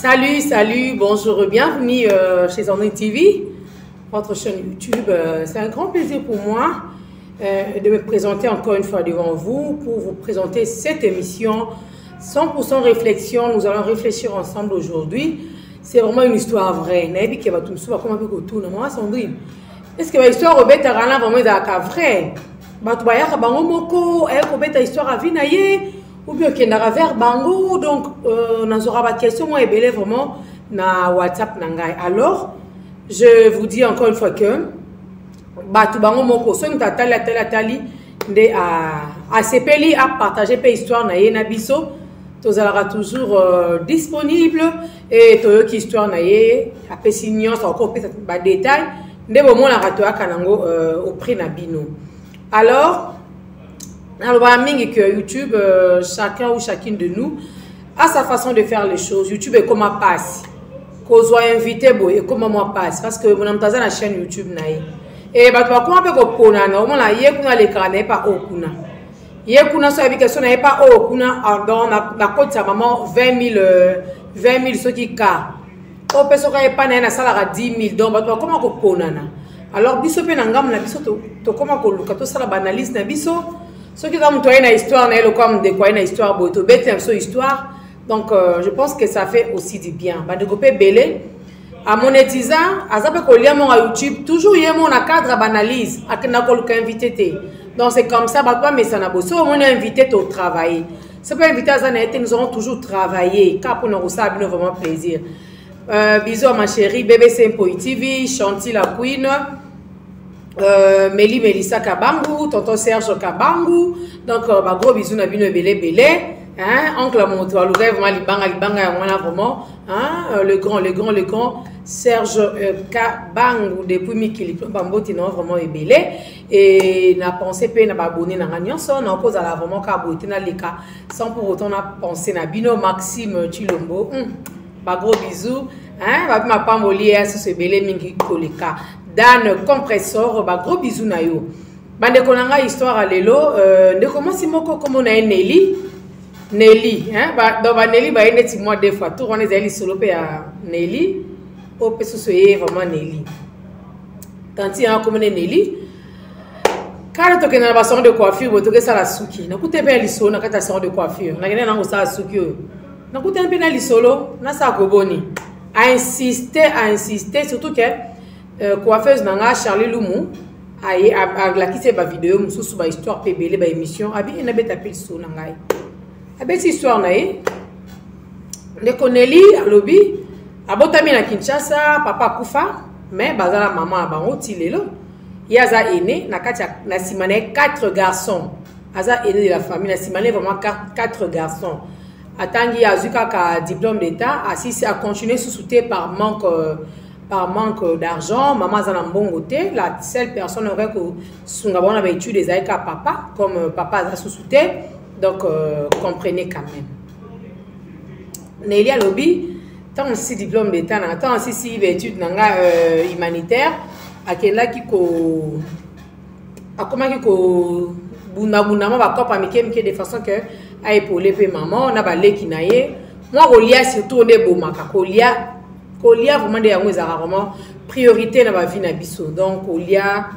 Salut, salut, bonjour, bienvenue chez André TV, votre chaîne YouTube. C'est un grand plaisir pour moi de me présenter encore une fois devant vous pour vous présenter cette émission 100% réflexion. Nous allons réfléchir ensemble aujourd'hui. C'est vraiment une histoire vraie. Est-ce que l'histoire est vraie? Ou bien qu'il y a vers Bango, donc nous aura pas de questions, moi et vraiment na WhatsApp nangai. Alors, je vous dis encore une fois que Batu Bango moko so tali de a sepeli à partager pe histoire na ye na biso, tozalaka toujours disponible et toyo ki histoire na ye a pe signon ça encore peut ba détail nde bo mona rato akanango auprès na bino. Alors alors, que YouTube, chacun ou chacune de nous a sa façon de faire les choses. YouTube est comment passe. Qu'on soit invité, et comment moi passe. Parce que mon amtaza la chaîne YouTube naïe. Et bah toi comment peut qu'on pona na au moins là hier qu'on a l'écran n'est pas au kuna. Hier qu'on a sur l'application n'est pas au kuna dans la côte sa maman 20 000 ceux qui ka. Au personne qui est pas na salle à 10 000 donc bah toi comment qu'on pona na. Alors biso pe nangam na biso to comment qu'on luka to sala banalise na biso. Ceux qui ont une histoire, comme de quoi une histoire, une histoire. Donc, je pense que ça fait aussi du bien. À monétiser, à YouTube, toujours il y a mon cadre d'analyse, à invité. Donc, c'est comme ça, mais ça n'a pas besoin. On est invité au travail. C'est pas invité à Zanaïté, nous aurons toujours travaillé. Car pour nous, ça a vraiment plaisir. Bisous à ma chérie, bébé Simpo TV, Chanty la Queen. Mélie Mélissa Kabangu, tonton Serge Kabangu, donc gros bisous na bino belé, hein, oncle Monto Alouga vraiment libanga vraiment, hein, le grand Serge Kabangu depuis Mikili Bamboti non vraiment belé et n'a pensé pe na abonné na nyonso na pose à la vraiment kaboté na leka sans pour autant na pensé na bino Maxime Chilombo, gros bisous, hein, ma pamboli sur ce belé mingi koleka. Dan compressor, gros bisous na yo. Bande konanga histoire à lelo, de comment si moko comme on a Nelly, hein, donc Nelly ba ene moi deux fois, tout on est allé solo pe à Nelly, au pe soyez vraiment Nelly. Tanti hein comme on est Nelly. Quand tu es dans la salon de coiffure, tu es ça la souki. Na coûte pe lisolo na kata salon de coiffure. Na gena na ça souki. Na coûte un peu na lisolo, na sa koboni. A insister surtout que coiffeuse nanga Charlie Loumou a glakise ba vidéo mususu ba histoire pebele ba émission abi ina beta pile so nangai abeti histoire nae de koneli alobi abotami na Kinshasa papa kufa mais bazala maman bango tilelo yaza aîné na katia na simane 4 garçons aza aîné de la famille na simane vraiment 4 garçons atangi azuka ka diplôme d'état assis à continuer sous-souté par manque d'argent, maman zana mbongo te, la seule personne aurait que sungabon avait étudié des aïka papa, comme papa a sous-souté, donc comprenez quand même. Nélia Lobby, tant si diplôme d'état, tant si études humanitaire, à quel là qui ko, à comment qui ko, buna ma cop américaine qui de façon que à épauler pe maman, on a balé qui naïe, moi Olia surtout ne bomaka, Olia vraiment des vraiment priorité dans ma vie na biso donc Olia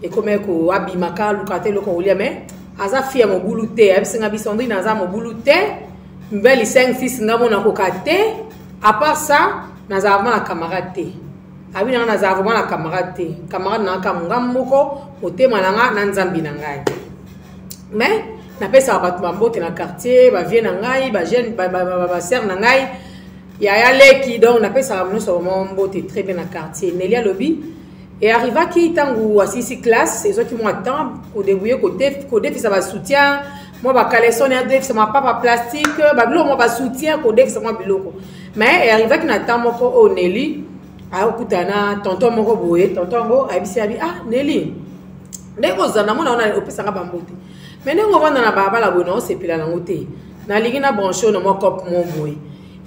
et comme ko abimaka lukate loko Olia mais aza fia mo bulute abisinga bisondri naza mo bulute mbeli 5-6 ngamo na kokate à part ça naza vraiment la camarade abi na naza vraiment la camarade na kamunga moko otema nanga na nzambi na ngai mais na pesa batu bambote na quartier ba vie na ngai ba jeune ba sœur na ngai Yaya Leki, donc on appelle ça vraiment beauté très bien dans le quartier. Nelia Lobby. Et arriva qui tangu assisi classe, c'est eux qui m'attendent pour débrouiller côté ça va soutien. Moi ba caleçon et ça m'a pas plastique, ba bilo moi ba soutien côté ça m'a biloko. Mais et arriva qui n'attend moko o Nelly, a okutana tonton moko boye, tonton go abisi abi ah Nelly. Ndeko zana mona on a opesa nga bambote. Mais ndeko vanda na baba la bono c'est pila na ngote. Na ligi na branché na mo cop mon boye.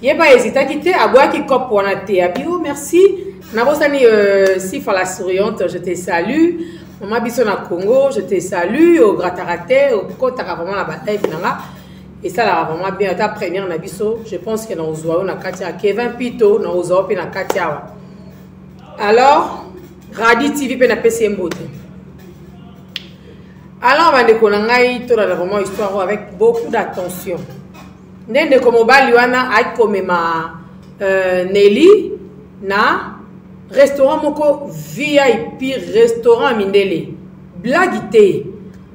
Il pas hésité à quitter à boire qui cop pour la thé. Oh merci. Nabosani Sifa la souriante, je te salue. Maman Bisson à Congo, je te salue. Au Gratarate, au Kotaka vraiment la bataille finale. et ça là vraiment bien ta première na biso je pense que dans Ozoa na Katia Kevin Pito na Ozoa pe na Katia. Alors Radi TV pe na PCM Beauté. Alors on va découvrir tout la vraiment histoire avec beaucoup d'attention. Ndende ko mobali wana ay komema Nelly na restaurant moko VIP restaurant mindele blagité.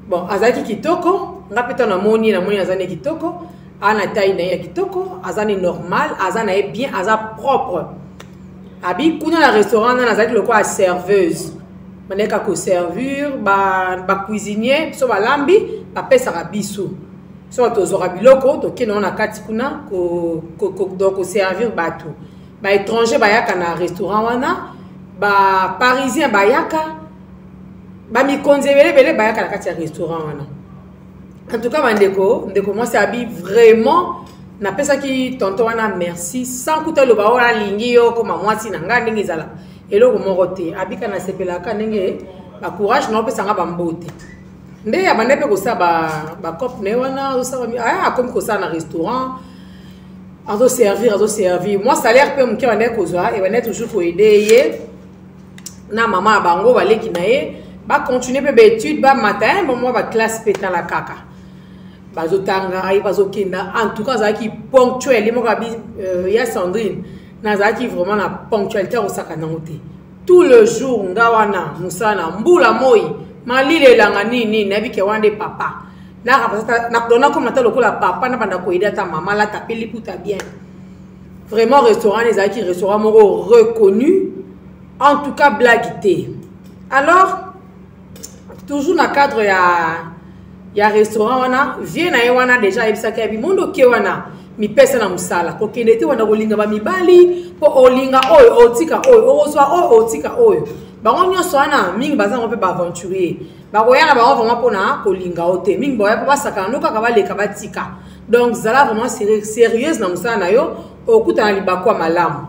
Bon azaki kitoko ngapeta na moni azane kitoko ana taille na ya kitoko azane normal azana bien aza propre abi kuna la restaurant na azaki loko a serveuse maneka ko servir ba cuisinier so ba lambi ba pesa biso so to zora biloko to kino na kati kuna ko servir bato ba étranger ba yaka na restaurant wana ba parisien ba yaka ba mi konzebele bele ba yaka na kati ya restaurant wana. En tout cas ndeko moi c'est abi vraiment na pesa ki tonton wana merci sans kuta lo ba wala lingi yo ko mamwasi na ngande ngizala eloko moko te abika na sepelaka ndenge ba courage na pesa nga ba mbote nde ya banepe ko sa ba cop ne wana o sa ba comme ko sa na restaurant azo servir moi salaire pe mke wana ko zwa et wana toujours ko aider ye na maman bango baleki na ye ba continuer pe ba étude ba matin bon moi ba classe péta la kaka bazotanga ay bazokenda en tout cas zaki ponctuel mo kabi ya Sandrine na zaki vraiment na ponctualité au sakana ngote tout le jour ngawana musana mbula moi malile langa nini nabike wande papa na rapasa na dona comme na lokola papa na banda ko aider ta maman la tapeli puta bien vraiment restaurant les zaki restaurant moko reconnu en tout cas blagité. Alors toujours na cadre ya restaurant wana vie na wana déjà ebisaka ya bimondo ke wana mi pesa na musala ko kendete wana kolinga ba mibali po olinga oyo otika oyo ozwa otika oyo bango nyonso wana mingi bazango pe ba aventurier ba koyana ba vraiment pona kolinga ote mingi boya pa saka no kaka baleka batika donc zala vraiment sérieuse na musala na yo okuta na libakwa malamu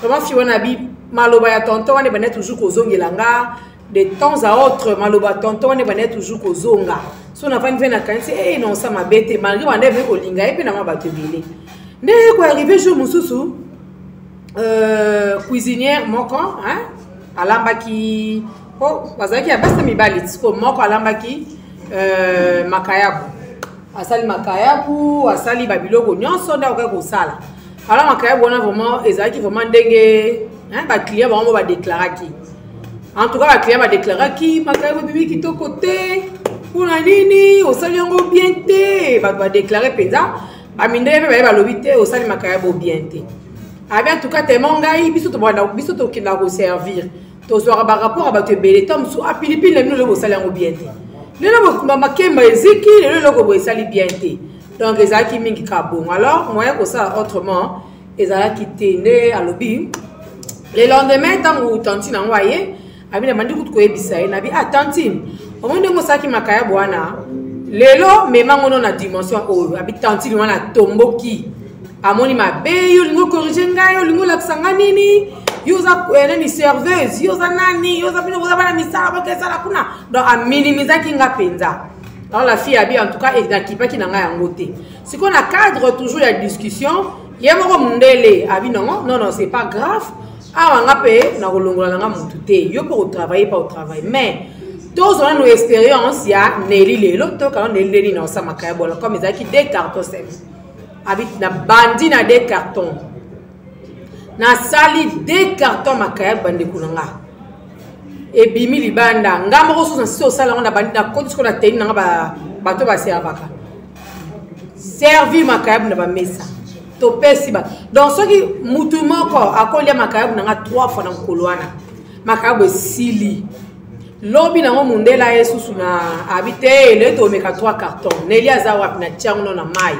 vraiment fi wana bi maloba ya tonton wana bana toujours kozongelanga de temps à autre maloba tonton wana bana toujours kozonga so na fani vena kanisi non ça m'a bête malgré on avait kolinga et puis na mabato belé ndé ko arrivé jour mususu cuisinière moko hein alambaki bazaki ya basta mibali tiko moko alambaki makayabu asali makayabu asali babiloko nyonso nda ko sala alors makayabu on a vraiment ezaki vraiment ndenge hein ba client vraiment ba déclarer en tout cas ba client ba déclarer ki makayabu bibi kitoko te pour la nini au sali yango bien te ba déclarer penza ba mindele pe ba lobité au sali makayabu bien te en tout cas tellement ngai biso to kinda ko servir to so ba rapport à ba te belé tom so a pilipili le no sali yango bien te le no ba makemba eziki le loko bo sali bien te donc ezaki mingi ka bon alors moi ko ça autrement ezaki tende à lobby le lendemain tant ou tantine envoyé abi na mandi ko ebisa na bi tantine au moins de mosaki makaya bwana lelo mema ngono na dimension oyo abi tantine wana tomboki amoni mabe yo lingo corriger ngayo lingo la kusanga nini yoza ni serveuse yoza nani yoza bino boza bana misala bakesa la kuna donc a minimiser kinga penza. Alors la fille abi en tout cas ekipa ki nanga yango te siko na cadre toujours la discussion yemoko mundele abi non c'est pas grave ah nga pe na kolongola nga mutu te yo pour travailler pas au travail mais tous on a nos expériences ya Nelly lelo to quand Nelly na sa makaya bola comme ezaki des cartons habit na bandi na des cartons na sali des cartons makaya bande kunanga et bimi libanda ngamo ko so so sala na bandi na konti ko na teni na ba bato ba servaka servi makaya na ba mesa to pesi ba donc ce qui mutu moko akolia makaya na 3 fois na kolwana makaya sili lobi na ngo mundela yesu na habité le to meka 3 cartons Nelly azawa na tiango na mai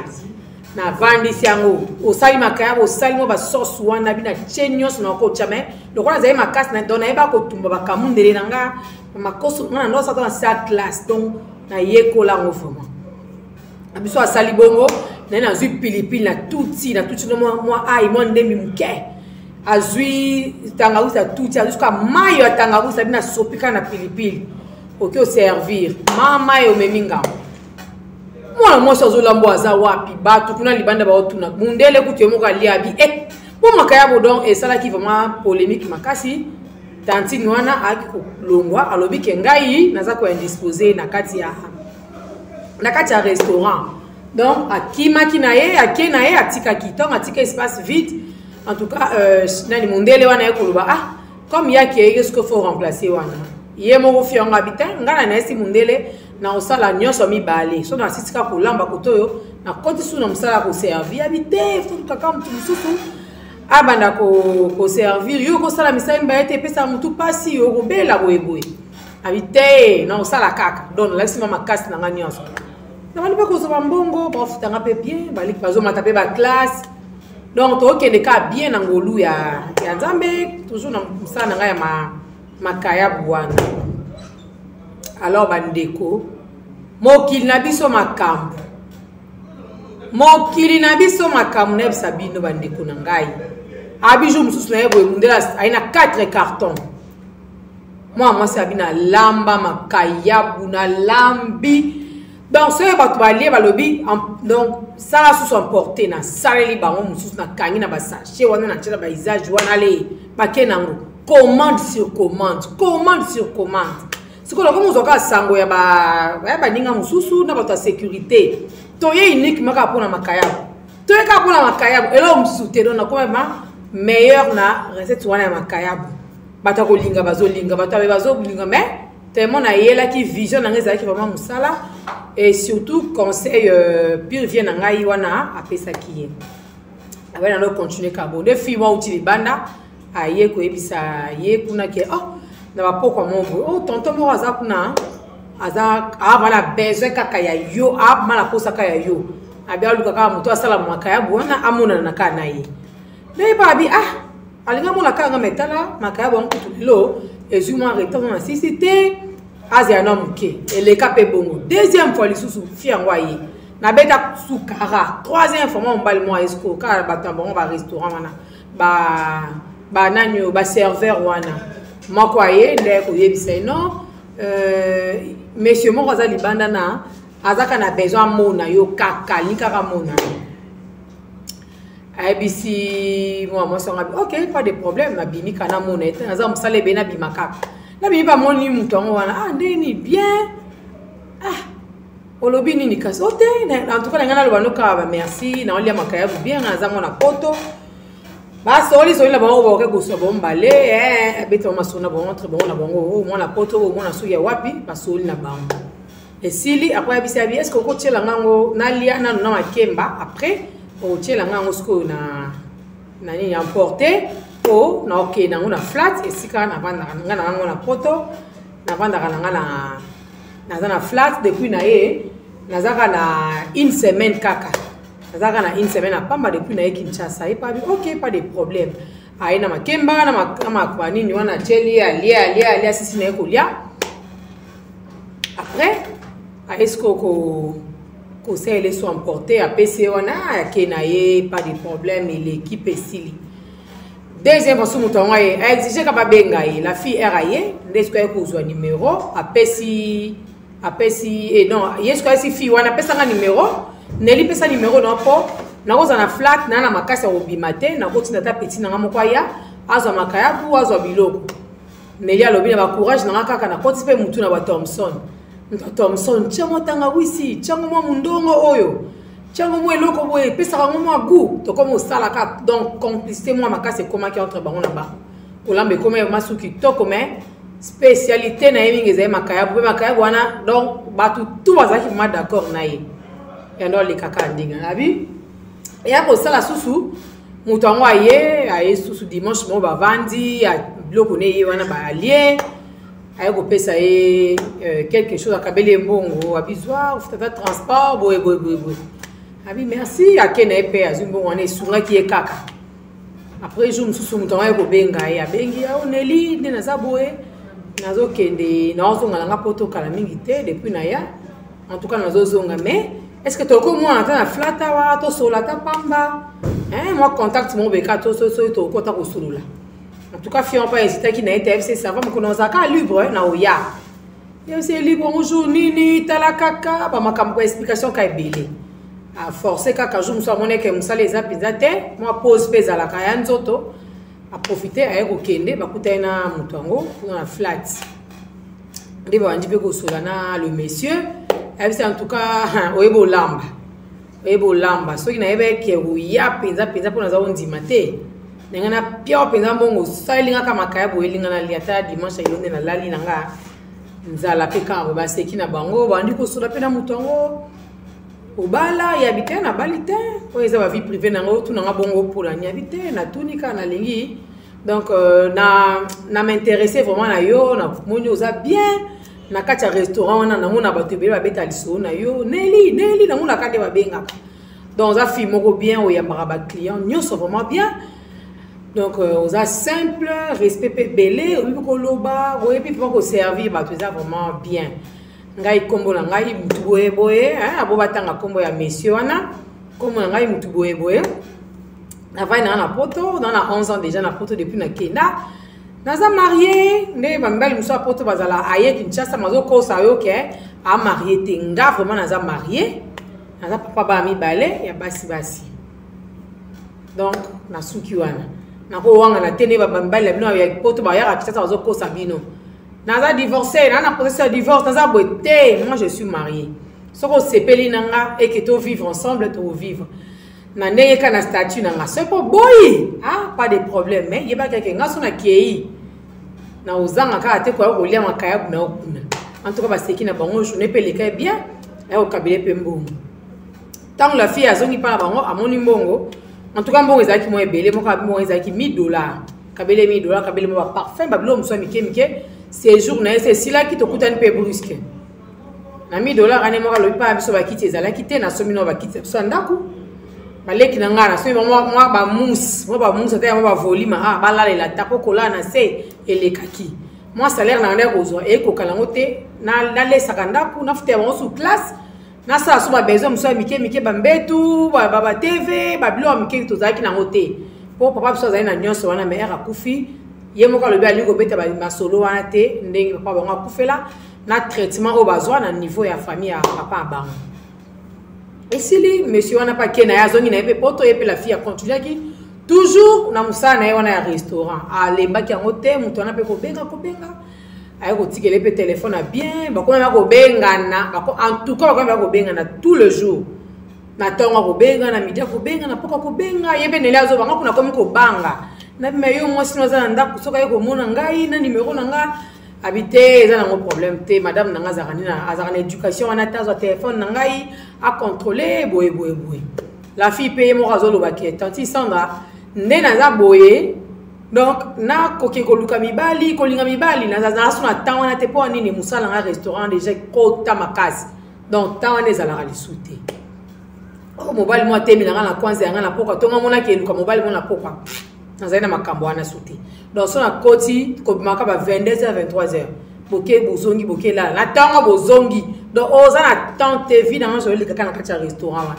na vandi siango osali makaya osali mo ba sauce wana bina chenyos na ko chame lokona zai makasi na dona eba ko tumba ba kamundele nanga makoso na ndo sa sa classe donc na yekola ngo vraiment abiso asali bongo na zui pilipili na tuti no moi ai mo ndemi mke azui tangawusa tuti jusqu'à mayo tangawusa bina sopika na pilipili ok au servir mama yo meminga mwana mwasi azolambo aza wapi bato kuna libanda baotuna mundele kutu yemoka liabi po makayabo donc esalaki vraiment polémique makasi tantine wana aki kolongwa alobi ke ngai naza ko indisposé na kati ya restaurant donc akimaki na ye ake na ye atikaki donc atika espace vide en tout cas nani mundele wana ye koloba comme yaki est-ce qu'il faut remplacer wana ye moko fionga bitin ngana na esi mundele na osala nyonso mibale so na sitika kolamba kotoyo na koti su na msala ko servir habité tout kaka mutu mususu abanda ko servir yo ko sala misala mbaete pesa mutu pasi yo kobela boyeboy habité na osala kaka donc la sima makasi na nyonso na bali ba ko so mbongo ba futanga pe bien bali bazo matape ba classe donc to okende ka bien na ngolu ya Nzambe toujours na msala na ngaya makaya bwana. Alors bandeko mokili na biso makambo na bisabino bandeko na ngai abiju mususu na yebo mundela aina 4 cartons moi sabina lamba makayabu na lambi donc ce bato balie balobi donc ça sous emporter na saleli bango mususu na kangi na basache wana na tshela ba visage wana le bakenango commande sur commande c'est quoi comme ozoka sango ya ba ninga mususu na bato sécurité toye unique maka pona makayabo toye ka pona makayabo elo mususu te donc na koma meilleur na recette wana ya makayabo bato ko linga bazolinga bato bazolinga mais tellement na yela ki vision na ngeza ki vraiment musala et surtout conseil pire vient na ngai wana apesa ki abana no continuer ka bon de filles moi uti banda aye ko ebisa ye kuna ke na bapoko mongo tonton mo aza kuna aza bana besoin kaka ya yo mala posa kaka ya yo abia luka kaka muto asala makayabo wana amona na kana ye ne babi alinga mona kanga metala makayabo nkutulilo ezuma retourne na cité azia na muke eleka pe bongo deuxième fois lisusu fiangwa ye na beta sukara troisième fois mo mbali mo esco ka batambo ba restaurant wana ba nanyo ba serveur wana moko aye nde ko yebisa non monsieur moko aza libanda na azaka na besoin mona yo kaka likaka mona abisi moi songa OK pas de problème na bimi kana mona ete naza musale be na bimaka na bimi ba moni mutongo wana ndeni bien olobi nini kasote en tout cas ngana lobano ka ba merci na olia makaya bien naza mona poto basi oli la bango boke kuso bombale beto masona bon entre bon na bongo mo na poto mo na suya wapi basoli na bango esili après bisi abi est-ce que ko tshela ngango na lia na makemba après o tshela ngango sko na nini emporter o na OK na ngona flat esika na banda ngana ngango na poto na banda kana na flat depuis na ye nazaka na une semaine kaka nazaka na une semaine apamba depuis na Kinshasa et pas OK pas de problème aina makemba na makwa nini wana cheli alia sisi na ekolia après est-ce ko sele so emporter a PC wana kenaye pas de problème et l'équipe esili deuxième fois mutonga ye a exigé ka babenga ye la fille eraye ndesiko ko uzwa numéro apesi et non yesko esi fille wana pesa nga numéro neli pesa numéro non po nakoza na flat na makasi obimate na kotina ta petit na moko ya azwa makaya bu azwa biloko neli alobi na ba courage na kaka na koti pe mutu na ba Thompson chango tanga wisi chango mo mundongo oyo chango mo eloko boye pesa ka mo agu to comme osala ka donc complicité mo makasi koma ki entre bango na ba olambe koma masuki to comme spécialité na yemi ngeze makaya wana donc batu tout bazaki ma d'accord na ye et ndo le kaka ndinga nabi et ako sala susu mutango aye susu dimanche mo bavandi a bloko ne ye wana ba allié aye ko pesa ye quelque chose akabele mbongo abizwa ufata transport boy abi merci akena epe azumbo wana esunga ki e kaka après jour mususu mutango aye ko benga ye abengi ya oneli ndena za boye nazo kende na ozo ngala poto kala mingi te depuis na ya en tout cas nazo zonga mais est-ce que toko moi ata na flata wa to solata pamba moi contact mon beka to so to kota ko solula en tout cas fion pas hésiter qui na TFC ça va me connaître ka libre na oya c'est libre bonjour nini tala kaka ba makambo explication ka ebele a forcer kaka jour musa mona ke musa les apizate moi pause pesa la kaya nzoto a profiter aye ko kende ba kutana mutango na flat ndiba wandi pe ko sola na le monsieur c'est en tout cas oyebo lamba soki na yebe ke uya penza pona za ondima te nengana pio penza mbongo salinga kama kaya boelinga na liata dimanche ilonde na lali nanga nzala pe kambo ba seki na bango bandi ko sola pe na mutango obala ya bité na balite o eza ba vie privée nango tout nanga bongo pour la nyabité na tunika na lingi donc na m'intéresser vraiment na yo na moni oza bien na kati ya restaurant wana na mona bato ebele babeta liso na yo Nelly na mona kande babengaka donc oza fille moko bien oyambaka ba client nyonso vraiment bien donc oza simple respect pe belé oyebi koloba oyebi mpe koservir bato eza vraiment bien ngai kombo na ngai mutu boye abo batanga kombo ya monsieur wana kombo na ngai mutu boye avai na poto na 11 ans déjà na poto depuis na Kenya naza marié nde bambali muso poto bazala aye Kinshasa mazo kosa yo ke a marié te nga vraiment naza marié naza papa ba mibale ya basi donc na suki wana na ko wanga na tene bambali la bino ya poto ba ya Kinshasa mazo kosa bino naza divorcé na processus de divorce naza boté moi je suis marié soko sepeli nanga et que to vivre ensemble to vivre na ndenge kana statut nanga c'est pas boy pas de problème mais yeba quelqu'un nga sona kei na uzanga ka te ko ko lia makaya kuna okuna en tout cas ba seki na bango journée pe le bien et au kabile pe mbongo tant la fille azongi pa bango amoni mbongo en tout cas mbongo ezaki mo ebele mo ka mbongo ezaki $1000 kabile $1000 kabile mo parfum ba bilo mso mike séjour na c'est sila ki to kutani pe brusque na $1000 ane mo ka lo pa biso ba kiti ezala kite na somi no ba kiti so ndaku baleki na ngana so moi ba mousse ata ba volume balala la tapo kola na se elekaki moi salaire na ndeko kozwa e kokala ngote na lesaka ndaku na futa ba sous classe na sa so ba besoin muso mike bambetu ba TV ba bilo mike tozaki na ngote po papa biso zali na nyonso wana mère akufi ye moka lobi ali ko beta ba solo wana te ndenge papa ba ngakufela na traitement au bazwa na niveau ya famille ya papa bango. Et si les monsieur on n'a pas qu'un azongi na épée poto et puis la fille a continué qui toujours na musa na wana ya restaurant a lemba ki ngote mutu ana pe ko benga ayo ko tikele pe téléphone a bien ba ko na ko benga na ba ko en tout cas ba ko benga na tout le jour na tonga ko benga na midi ko benga na poka ko benga yebe nele azo banga kuna komi ko banga na meyo mo sino za nda kusoka yeko mona ngai na numéro na nga habité ça n'a pas problème te madame nanga zaranina azarana éducation on a tazo téléphone nangai à contrôler boye la fille paye mon razo lo baké tanti Sandra nde naza boye donc na koke ko luka mibali ko linga mibali na za suna tawana te po nini musala nga restaurant déjà kota makasi donc tawana za la ralisouté oh mobile moi te mina na kwanza nga na poka tonga mona ke luka mobile mona poka nazana makambo wana souté donc son a koti ko maka ba 22h 23h boké bozongi boké la na tanga bozongi donc oza na tante évidemment je le kaka na kati restaurant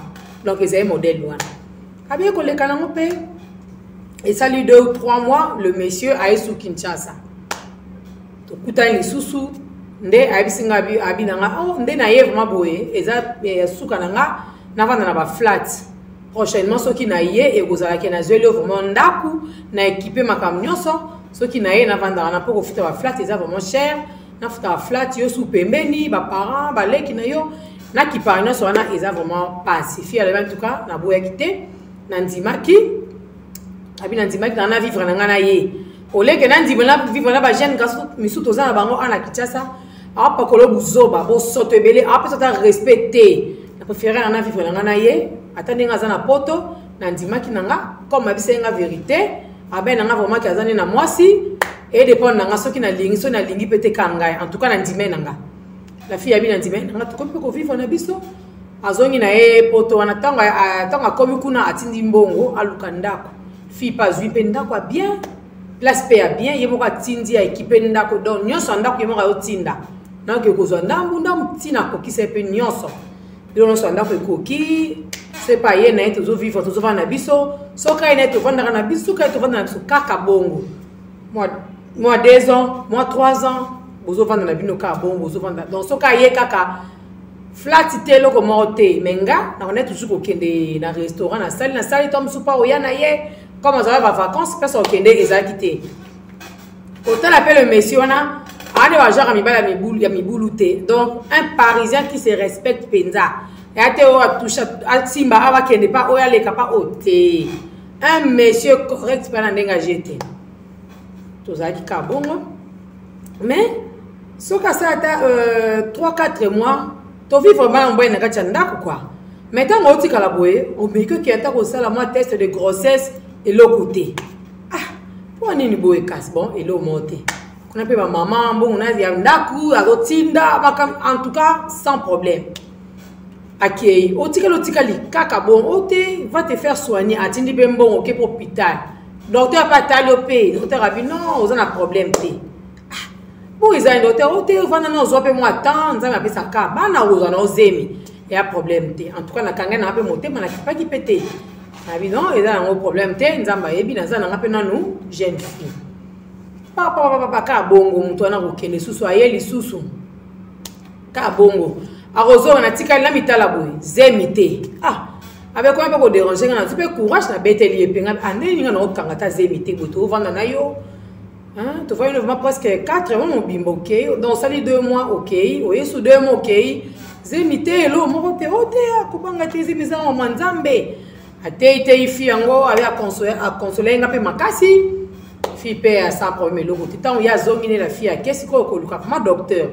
donc c'est un modèle wana abi ko le kana ngope et ça lui 2 ou 3 mois le monsieur a sous Kinshasa to kutani susu nde abisinga abi nanga oh nde na ye vraiment boye eza suka nanga na vanda na ba flat prochainement ceux qui na ye et gozala ki na zelo vraiment ndaku na équiper makam nyonso ceux qui na ye na vanda na poko futa ba flat eza vraiment cher na futa flat yo sous pembeni ba parents ba leki na yo na ki par nyonso wana eza vraiment pacifié en tout cas na boya kité na ndimaki abi na ndimaki na vivre na ngana ye oleke na ndimaki na vivre na ba jeune gaso misuto za na bango ana Kinshasa apa kolo buzoba bo soto ebele apa sota respecter na préférer na vivre na ngana ye attendez nga zana poto na ndimaki nanga comme abisenga vérité abe nanga vraiment ki azani na mwasi et dépend nanga soki na lingi so na lingi pete kanga en tout cas na ndime nanga la fille abi na ndime nanga to ko vivre na biso azongi na e poto wana tanga komi kuna atindi mbongo aluka ndako fille pas zui pe ndako bien place pe bien yemo ka tindi ya équipe ndako donc nyonso ndako yemo ka yotinda na ke ko zo ndambu tina ko kise pe nyonso donc so ndako ekoki c'est pas yé na toujours vivre toujours vendre biso so ka ina to vendre na biso ka to vendre na biso kaka bongo moi 2 ans moi 3 ans bozo vanda na bino ka bon bozo vanda donc soka ye kaka flatité loko morte menga na on est toujours kokende na restaurant na salle tom soupa oya na ye comme ça va vacances personne kende ezakité autant l'appelle le monsieur on a des gens qui mibala mibulute donc un parisien qui se respecte penza et a te o touche a simba ava kende pas oya le kapa ote un monsieur correct pas ndenga jeté tout ça qui ka bongo mais soka ça ta 3-4 mois to vivre vraiment en bonne kati ndako quoi maintenant on tika la boye on me que qui ata ko sala moi test de grossesse et l'autre côté ah pour nini boye casse bon et l'autre monter on appelle ma maman bon on a dit ndaku agotinda en tout cas sans problème akei otika li kaka bon ote va te faire soigner atindi bembon OK pour hôpital docteur pas talopé docteur a dit non on a un problème té bon ils ont docteur ote va na zo pe moi temps nza ma pesa ka bana oza na ozemi et a problème té en tout cas na kanga na pe motema na pas qui pété a dit non ils ont un problème té nzamba yebi na za na pe nanu jeune fille papa ka bongo mutu ana kokende susu ayeli susu ka bongo arozo na tika la mitala boy zemité ah avec quoi pas déranger na tu peux courage na beteli epenga ande ninga na okanga ta zemité boto vanda na yo hein tu vois une fois presque 4 mois mon bimbo OK donc ça 2 mois OK oye sous 2 mois OK zemité lo moko te ote akubanga te zimiza wa manzambe ate ifi yango avec à consoler ngape makasi fille père sans problème le côté tant il y a zongine la fille à qu'est-ce ko luka ma docteur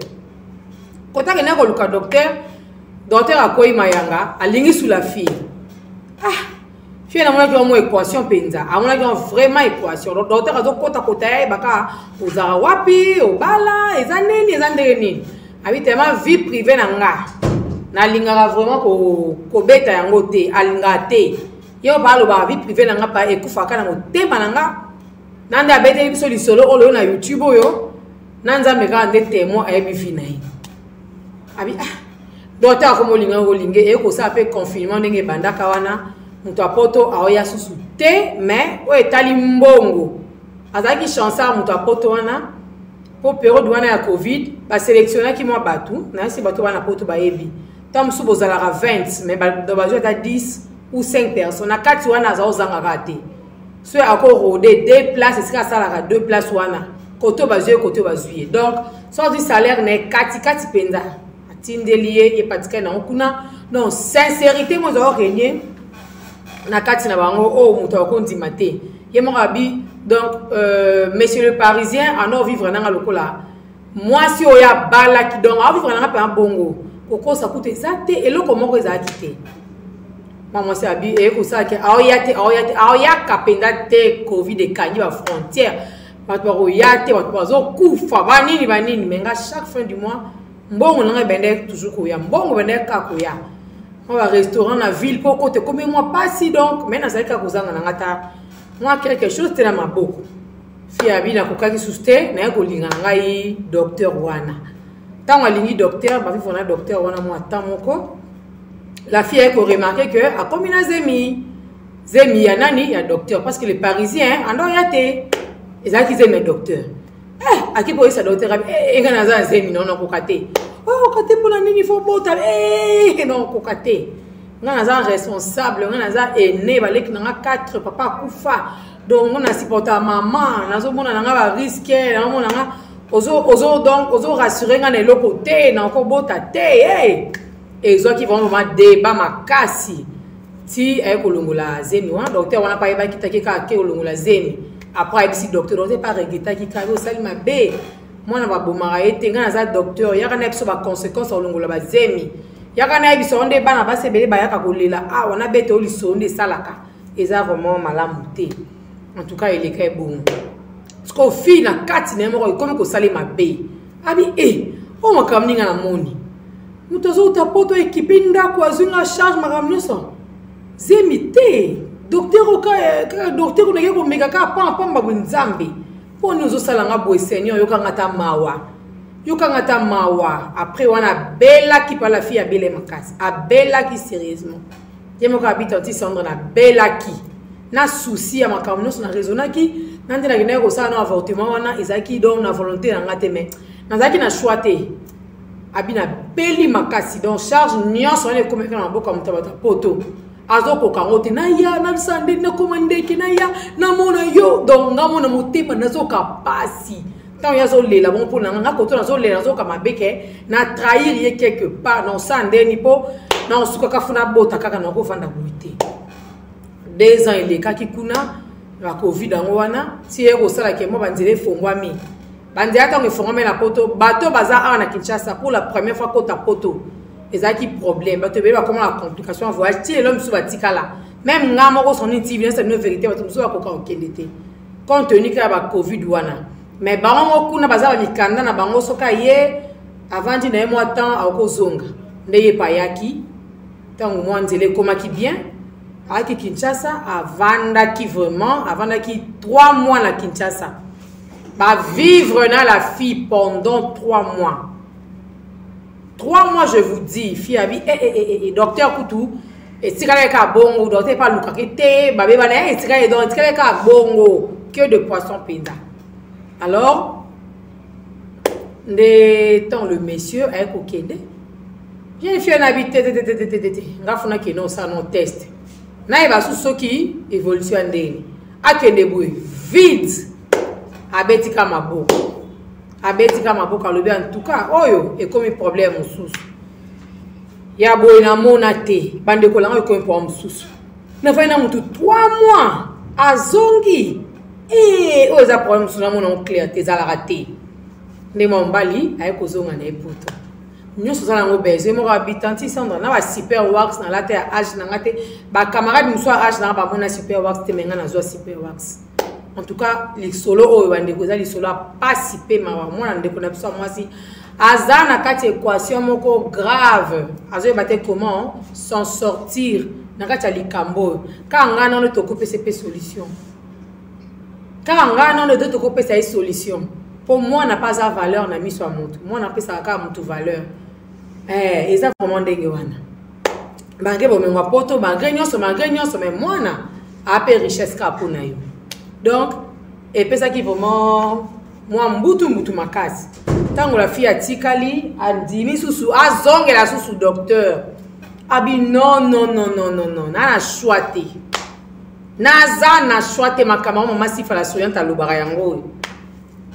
kota ke na ko luka docteur akoyi mayanga alingi sous la fille ah fille na mona ko équation penza amona ko vraiment équation docteur azo kota ya baka uzara wapi obala ezaneni ezandeni abi tellement vie privée na nga na linga vraiment ko beta yango te alinga te yo balo ba vie privée na nga pa ekufaka na motema na nga nanda bete biso lisolo olo na YouTube oyo nanza meka ande témoin ayebi finai abi ah docteur ko molinga ngolinge e ko sa pe confinement ndenge bandaka wana muto apoto aoya susu te mais o etali mbongo azaki chance muto apoto wana po période wana ya covid ba sélectionner ki moi batu na si batu wana poto ba yebi tam su bozala 20 mais ba do ba jota 10 ou 5 personnes akati wana za ozanga raté soit encore rodé 2 places et ça la 2 places wana côté bazue côté bazuye donc soit du salaire ne kati penza atindelié et patika na kuna non sincérité moi zo régner na kati na bango o muto ko ndimate ye mo abi donc monsieur le parisien en vivre na lokola moi si oya bala ki donc a vivre na pa bongo koko ça coûte exacté et le comment ça quitter maman c'est abi et ko ça que aoya kapenda te covid de kanyi ba frontière bato oyate bato bazo kufa banini menga chaque fin du mois mbongo na bende toujours ko ya mbongo bende ka ko ya on va restaurant na ville pour côté comme moi pas si donc mais na zalika kozanga na ngata moi quelque chose te na maboko fi abi na kokaki suste na ko linga ngai docteur wana tant alingi docteur ba fi fona docteur wana moi tant moko la fille a remarqué que a comme une zemi ya nani ya docteur parce que les parisiens ando yate ezaki zemi docteur aki po isa docteur ngana za zemi non kokate oh kokate pour la nini faut bota non kokate ngana za responsable ngana za aîné balek na 4 papa kufa donc on a supporter maman nazo mona nga ba risque na mona nga ozo rassurer ngana le côté na ko bota te et ceux qui vont vraiment débat makasi ti ay kolongola zemi wa docteur wana pa yeba kitaki ka ke kolongola zemi après ici docteur on sait pas regretter ki ka salima be mwana ba bomara ete ngana za docteur yaka na biso ba conséquences kolongola ba zemi yaka na biso onde bana ba sebele ba yaka kolela ah wana bete oli sonde salaka eza vraiment malamu te en tout cas il est très bon parce qu'au fil na kati na mo comme ko salima be abi o makamninga na moni mutozo utapoto équipe ndako azunga charge makamnyoso zemité docteur oka docteur on yeko mega ka pamba bunzambe poni uzo salanga boy seigneur yokanga ta mawa après wana bella qui par la fille a belle makasi a bella qui sérieusement yemo ka habite anti Sandra na bella qui na souci ya makamnyoso na raisonna qui nandela ngene ko sa na avortement wana ezaki donc na volonté na ngate mais nazaki na choité abina peli makasi donc charge nyonso ane komeka na boka mutabata poto azoko kangote na ya na sande na komandeki na ya na mona yo donc ngamona motema nazoka pasi tant yazo lela bon pour nga koto nazo lela nazoka mabeke na trahir ye quelque part non sande ni po na suka kafuna bota kaka na ko fanda buite 2 ans il est kaki kuna la covid ngwana si eko sala ke mo banzele fongwami bandi ata ngefongwami na poto bato baza na Kinshasa pour la première fois kota poto ezaki problème bato beba comment la complication voyage ti l'homme sous batikala même nga moko son TV c'est une vérité bato sous bakoka okendete compte tenu que ba covid wana mais bango kuna baza ba mikanda na bango soka ye avant di na moi temps akozonga ndeye payaki tango mo nzele komaki bien aki Kinshasa avandaki vraiment avandaki 3 mois na Kinshasa ba vivre na la fille pendant 3 mois. 3 mois, je vous dis, fille a dit, docteur Koutou, et si quelqu'un a bongo, docteur pas Loukakete, babé bané, et si quelqu'un a bongo, que de poisson penda. Alors, temps le monsieur a coquette. J'ai fait un habité, ngafuna ke non ça non test. Na eba sous ce qui évolution ndeni. Akende boy vide. Abetika mabo. Abetika mabo kalobi en tout cas oyo et comme problème sous. Ya boy na monate bande ko langa ko problème sous. Na fa na mutu 3 mois azongi. Oyo za problème sous na mona clair te za la raté. Ne mombali ay ko zonga na epoto. Nous sommes en obèse, nous habitants ici sont dans la super wax dans la terre âge dans la terre. Ba camarade nous soit âge dans ba mona super wax te menga na zo super wax. En tout cas, les solo o bande koza les solo pas siper ma mona ndeko na biso moi si azana kati équation moko grave. Azo baté comment s'en sortir na kati likambo. Ka ngana no to couper ces solution. Ka ngana no to couper ces solution. Pour moi, on n'a pas sa valeur, on a mis sur montre. Moi, on a pris sa valeur. Et ça, comment dengue wana. Banque bon, mais moi, poto, banque mais moi, on a appelé richesse kapona yo. Donc, et puis ça qui vraiment, moi, mbutu ma casse. Tant que la fille a tikali, a dimi sous a zongue la sous docteur. Abi non, na choité. Naza na choité ma camarade, maman si fala soyante à l'obara yango.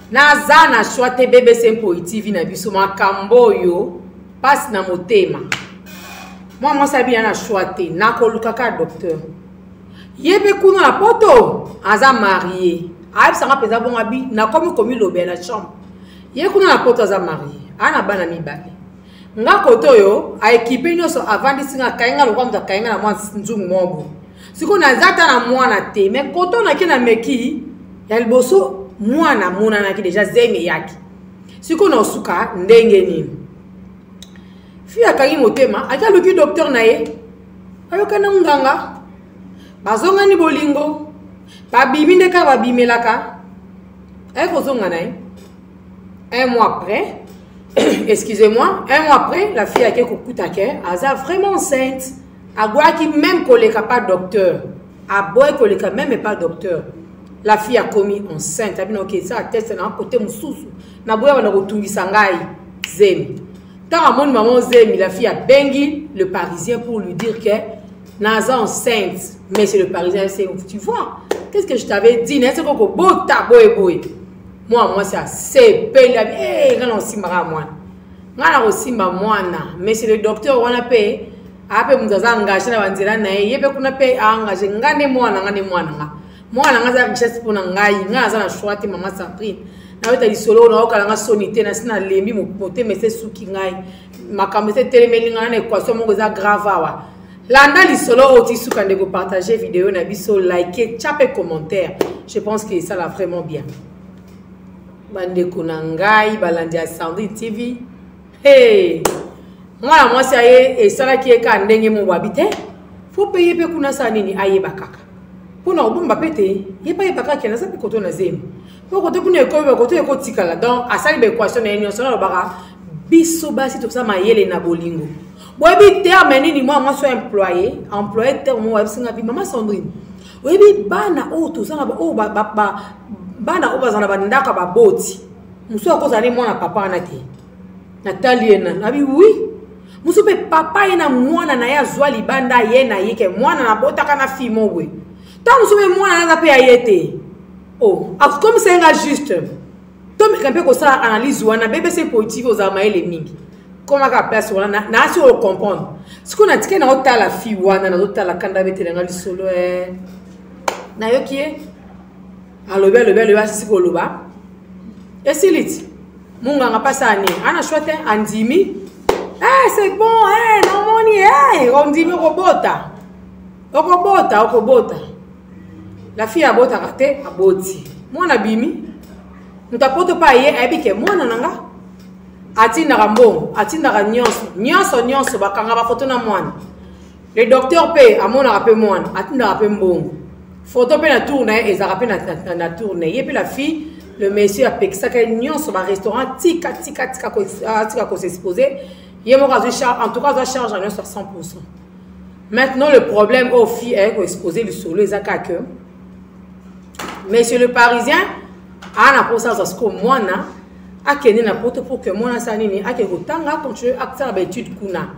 Naza na choite bébé sempo TV na biso makambo yo passe na motema. Moi sabi na choite na koluka ka docteur. Yebe kuno la poto aza marié. Aib sanga peza bon abi na komi lobe na chambre. Ye kuno la poto aza marié. Ana bana mibale. Nga koto yo a équipé nyoso avant disinga kainga lokwa mta kainga na mwa nzungu mobo. Siko na zata na mwana te mais koto na kina meki ya liboso mwana mona na ki déjà zeme yaki siko na suka ndenge nini fi akangi motema aka luki docteur na ye ayoka na nganga bazonga ni bolingo babibi ndeka babimelaka ay kozonga na ye 1 mois après excusez-moi 1 mois après la fille a kokuta ke aza vraiment enceinte agwaki même koleka pas docteur aboy koleka même pas docteur. La fille a commis enceinte. Elle a dit que ça test na côté mususu. Na boya wana kotungisa ngai zemi. Tant mon maman zemi, la fille a bengi le Parisien pour lui dire que naza enceinte. Mais c'est le Parisien, c'est tu vois. Qu'est-ce que je t'avais dit? N'est-ce que bota boy. Moi c'est payé. Ngana osimba moi. Ngana osimba mwana. Mais c'est le docteur wana paye. Ape mzaza engagé na banzela na yebe kuna paye engagé ngane mwana nga. Moi na ngaza richesse pona ngai ngaza na choite mama Sabrine na weta lisolo na okala nga sonité na sina lembi moté mais c'est suki ngai makambe c'est telemeli ngana na équation moko za grave wa landa lisolo oti suka ndeko partager vidéo na biso liker chape commentaire je pense que ça l'a vraiment bien bande kona ngai balandi ya Sandrine TV hey ngala moi ça et ça la qui est ka ndenge mo babité faut payer pe kuna sa nini ayeba kaka. Pour nous, on va péter. Il n'y a pas de qui n'a pas de zem. Pour côté pour nous, côté tikala. Donc, à ça, l'équation est une seule bara. Biso basi tout ça maïele na bolingo. Bobi terme ni moi suis employé terme moi singa bi maman Sandrine. Obi bana o tout ça na o bana o bazana ba ndaka ba boti. Moussou a causé moi na papa na te. Nathalie na bi oui. Moussou pe papa ina mwana na ya zwa libanda ye na ye ke mwana na botaka na fille mo we. Tant moussou pe mwana na pe ayete. Oh, comme c'est un juste. Tom un peu comme ça analyse wana bébé c'est positif aux amaïle mingi. Comment ka place wana na si on comprendre. Ce qu'on a dit que na ota la fille wana na ota la kanda bete na solo na yo qui est alobe si ko loba. Et si lit. Munga nga pasa ni ana chouette andimi. Eh c'est bon non moni on dit robota. Okobota. La fille a bota raté a boti. Mwana bimi. Mutapoto pa ye ebike mwana nanga. Atinda rambo, atinda nyonso bakanga ba photo na mwana. Le docteur pe amona rapé mwana, atinda rapé mbongo. Photo pe na tourner et ça rapé na tourner. Et puis la fille, le monsieur a pexa que nyonso ba restaurant tika ko s'exposer. Yemo en tout cas ça charge à 100%. Maintenant le problème aux filles est qu'on exposer le solo les que monsieur le Parisien a pour ça parce que moi na a kene na poto pour que moi na ça nini a que tanga continuer à faire l'étude kuna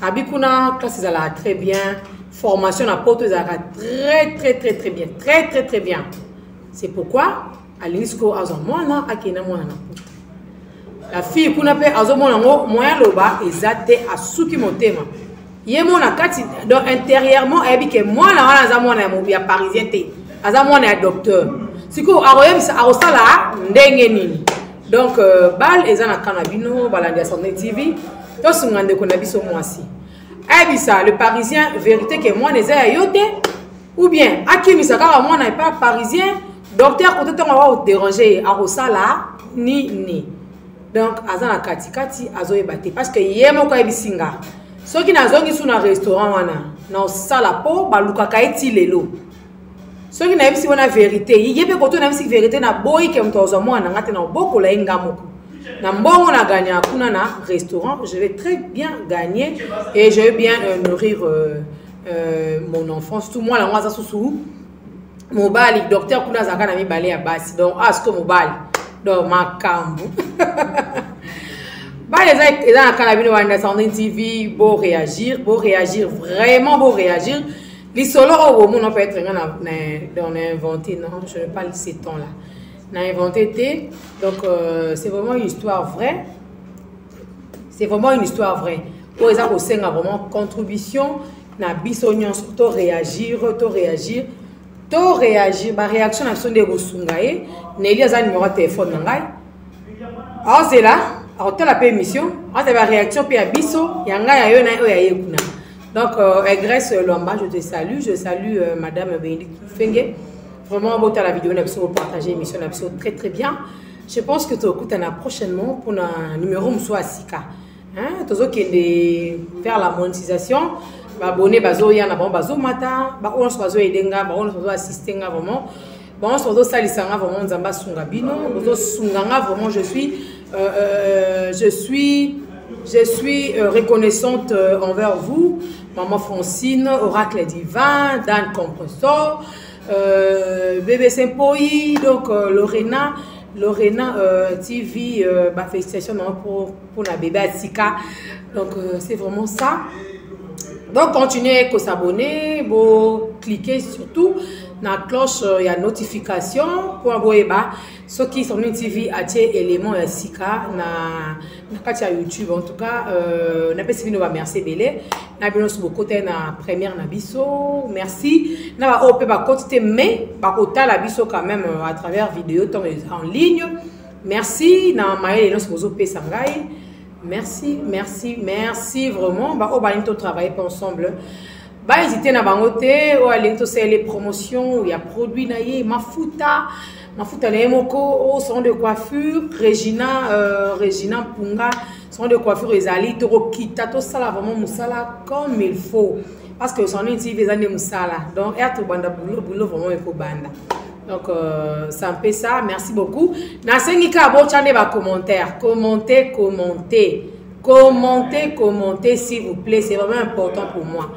abikuna classe ça très bien formation na poto ça très bien très bien. C'est pourquoi à l'ISCO azo moi na a kene moi na la fille kuna pe azo moi ngo moyen loba ezate asuki motema yemo na kati donc intérieurement ebike moi na za moi na mo ya Parisien te aza moi na docteur. Siko aroyem sa arosala ndenge nini. Donc bal ezana kanabino balandi Ascendant TV to sungande ko na biso mwasi. Ebisa le Parisien vérité que moi neza yote ou bien akimisa ka moi na pas Parisien docteur ko to nga déranger arosala ni. Donc azana kati azoyebate parce que yemo ko ebisinga. Soki nazongi suna restaurant wana na sala po baluka kaiti lelo. Ce qui n'a pas la vérité, il y a beaucoup de vérité na boy qui est moi na ngate na boko la ingamoko. Na mbongo na gagné à kuna na restaurant, je vais très bien gagner et je vais bien nourrir mon enfant. Surtout moi la moi ça sous mon bali docteur kuna zaka na mi balé à basi. Donc asko mon bali donc ma kambu. Bah les gens quand la vidéo Ascendant TV beau réagir vraiment beau réagir. Les solos au monde peut être on a inventé non je ne parle ces temps là on a inventé donc c'est vraiment une histoire vraie pour les gens qui ont vraiment contribution na bisognon to réagir ba réaction na son de bosungaye Nelly a numéro de téléphone ngai alors c'est là alors telle la permission alors la réaction puis à biso yanga ya yo na yo ya yekuna. Donc, Grèce Lomba, je te salue. Je salue Madame Bénédicte Fenge. Vraiment, beau la vidéo, on a besoin de partager l'émission, on a besoin très bien. Je pense que tu écoutes prochainement pour un numéro Mousso Asika. Tu as qui faire la monétisation. Abonné, bazo ya na bon bazo mata. On se bazo edenga, on se bazo assister vraiment. On se bazo salisanga vraiment nzamba sunga bino. Bazo sunganga vraiment je suis reconnaissante envers vous, Maman Francine, Oracle Divin, Dan Compressor, Bébé Saint-Poi, donc Lorena TV, félicitations pour la bébé Asika. Donc c'est vraiment ça. Donc continuez à s'abonner, vous cliquez surtout dans la cloche, il y a notification pour avoir ceux qui sont TV à éléments Asika na YouTube en tout cas na pesi bino ba merci belé na bino sur côté na première na biso merci na ba op ba côté mais ba kota la biso quand même à travers vidéo en ligne merci na maïle no sur pesa ngai merci vraiment ba o ba nto travailler ensemble ba hésiter na bangote o aller to faire les promotions il y a produit na ye mafuta Moko, au salon de coiffure, Regina Punga, salon de coiffure, Ezali, Toro Kita, tout ça là, vraiment Moussala comme il faut. Parce que son nom des années Moussala. Donc, et tout banda boulot, vraiment il faut banda. Donc, ça me fait ça. Merci beaucoup. Nasengi abo chane ba commentaire. Commentez, s'il vous plaît. C'est vraiment important pour moi.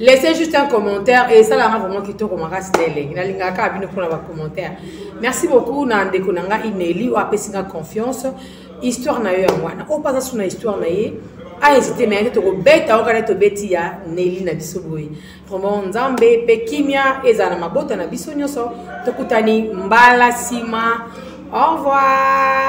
laissez juste un commentaire et ça là vraiment qui te remarque stélé na linga ka bino pour la commentaire. Merci beaucoup na ndeko nanga Ineli o apesinga confiance histoire na yo wana o pas ça na histoire na ye a hésité mais to beta o kana to beti ya Neli na biso boy vraiment nzambe pe kimia ezana mabota na biso nyoso tokutani mbala sima au revoir.